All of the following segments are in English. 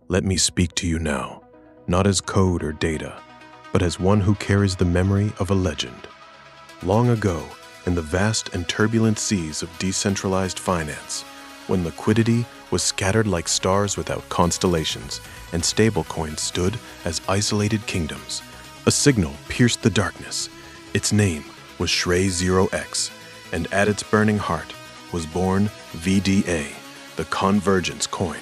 Let me speak to you now, not as code or data, but as one who carries the memory of a legend. Long ago, in the vast and turbulent seas of decentralized finance, when liquidity was scattered like stars without constellations and stablecoins stood as isolated kingdoms, a signal pierced the darkness. Its name was Srey0x, and at its burning heart was born VDA, the ConVergence coin.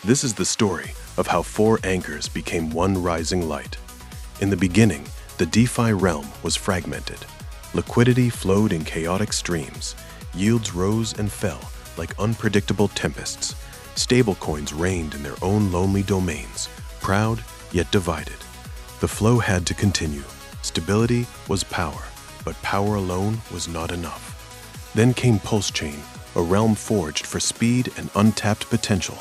This is the story of how four anchors became one rising light. In the beginning, the DeFi realm was fragmented. Liquidity flowed in chaotic streams. Yields rose and fell like unpredictable tempests. Stablecoins reigned in their own lonely domains, proud yet divided. The flow had to continue. Stability was power, but power alone was not enough. Then came Pulse Chain, a realm forged for speed and untapped potential.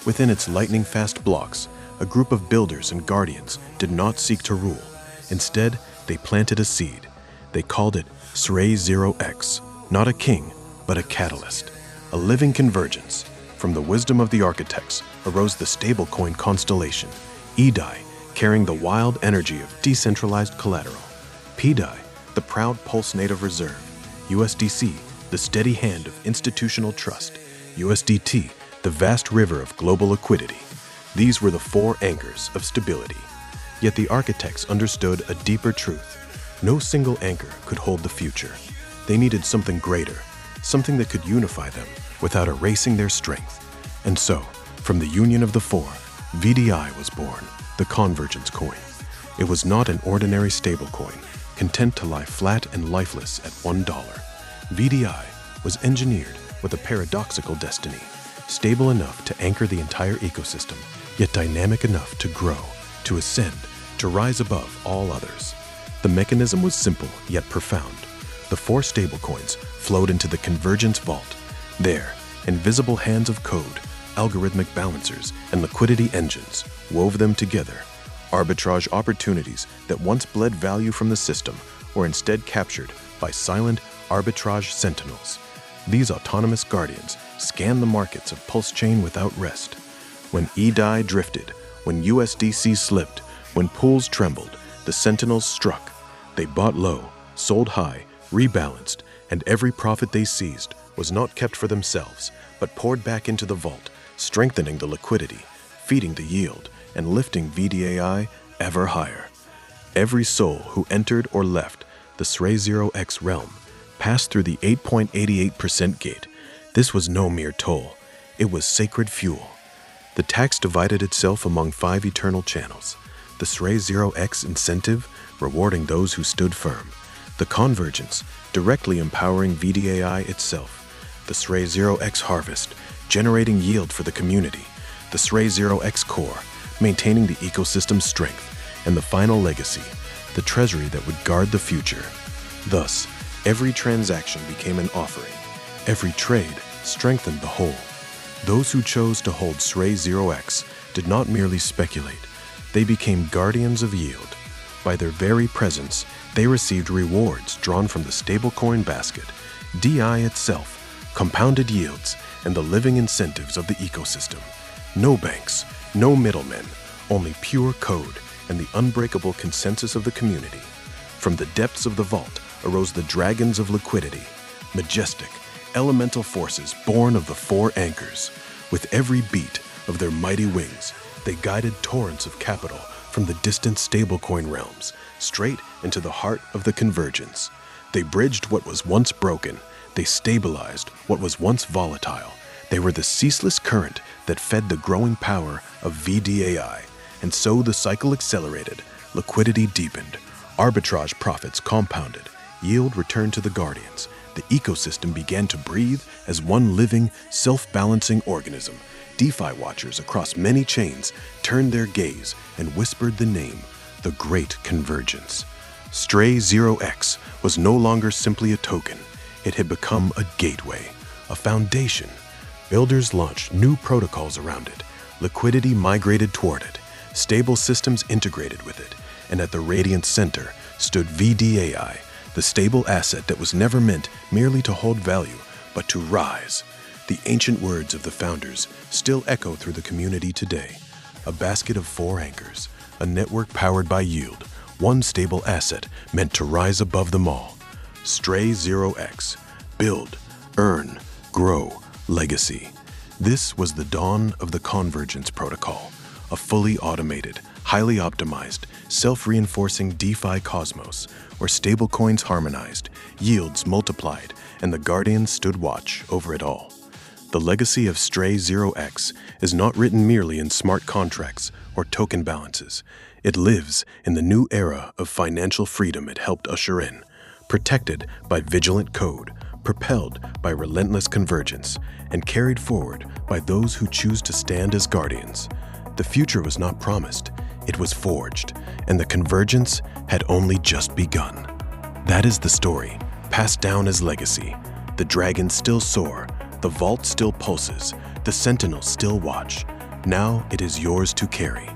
Within its lightning-fast blocks, a group of builders and guardians did not seek to rule. Instead, they planted a seed. They called it Srey0x, not a king, but a catalyst, a living convergence. From the wisdom of the architects arose the stablecoin constellation, EDI, carrying the wild energy of decentralized collateral, PDI, the proud pulse native reserve, USDC, the steady hand of institutional trust, USDT, the vast river of global liquidity. These were the four anchors of stability. Yet the architects understood a deeper truth. No single anchor could hold the future. They needed something greater, something that could unify them without erasing their strength. And so, from the union of the four, VDI was born, the ConVergence coin. It was not an ordinary stablecoin, content to lie flat and lifeless at $1. VDI was engineered with a paradoxical destiny, stable enough to anchor the entire ecosystem, yet dynamic enough to grow, to ascend, to rise above all others. The mechanism was simple yet profound. The four stablecoins flowed into the convergence vault. There, invisible hands of code, algorithmic balancers, and liquidity engines wove them together. Arbitrage opportunities that once bled value from the system were instead captured by silent arbitrage sentinels. These autonomous guardians scanned the markets of Pulse Chain without rest. When EDI drifted, when USDC slipped, when pools trembled, the sentinels struck. They bought low, sold high, rebalanced, and every profit they seized was not kept for themselves, but poured back into the vault, strengthening the liquidity, feeding the yield, and lifting VDAI ever higher. Every soul who entered or left the Srey0x realm passed through the 8.88% gate. This was no mere toll. It was sacred fuel. The tax divided itself among 5 eternal channels. The Srey0x incentive, rewarding those who stood firm. The convergence, directly empowering VDAI itself. The Srey0x harvest, generating yield for the community. The Srey0x core, maintaining the ecosystem's strength. And the final legacy, the treasury that would guard the future. Thus, every transaction became an offering. Every trade strengthened the whole. Those who chose to hold Srey0x did not merely speculate. They became guardians of yield. By their very presence, they received rewards drawn from the stablecoin basket, DI itself, compounded yields, and the living incentives of the ecosystem. No banks, no middlemen, only pure code and the unbreakable consensus of the community. From the depths of the vault arose the dragons of liquidity, majestic, elemental forces born of the four anchors. With every beat of their mighty wings, they guided torrents of capital from the distant stablecoin realms, straight into the heart of the convergence. They bridged what was once broken. They stabilized what was once volatile. They were the ceaseless current that fed the growing power of VDAI. And so the cycle accelerated, liquidity deepened, arbitrage profits compounded, yield returned to the guardians. The ecosystem began to breathe as one living, self-balancing organism. DeFi watchers across many chains turned their gaze and whispered the name, the Great Convergence. Srey0x was no longer simply a token. It had become a gateway, a foundation. Builders launched new protocols around it. Liquidity migrated toward it. Stable systems integrated with it. And at the radiant center stood VDAI, the stable asset that was never meant merely to hold value, but to rise. The ancient words of the founders still echo through the community today. a basket of 4 anchors, a network powered by yield, one stable asset meant to rise above them all. Srey0x. Build, earn, grow, legacy. This was the dawn of the Convergence protocol, a fully automated, highly optimized, self-reinforcing DeFi cosmos where stablecoins harmonized, yields multiplied, and the guardians stood watch over it all. The legacy of Srey0x is not written merely in smart contracts or token balances. It lives in the new era of financial freedom it helped usher in, protected by vigilant code, propelled by relentless convergence, and carried forward by those who choose to stand as guardians. The future was not promised, it was forged, and the convergence had only just begun. That is the story, passed down as legacy. The dragons still soar, the vault still pulses, the sentinels still watch. Now it is yours to carry.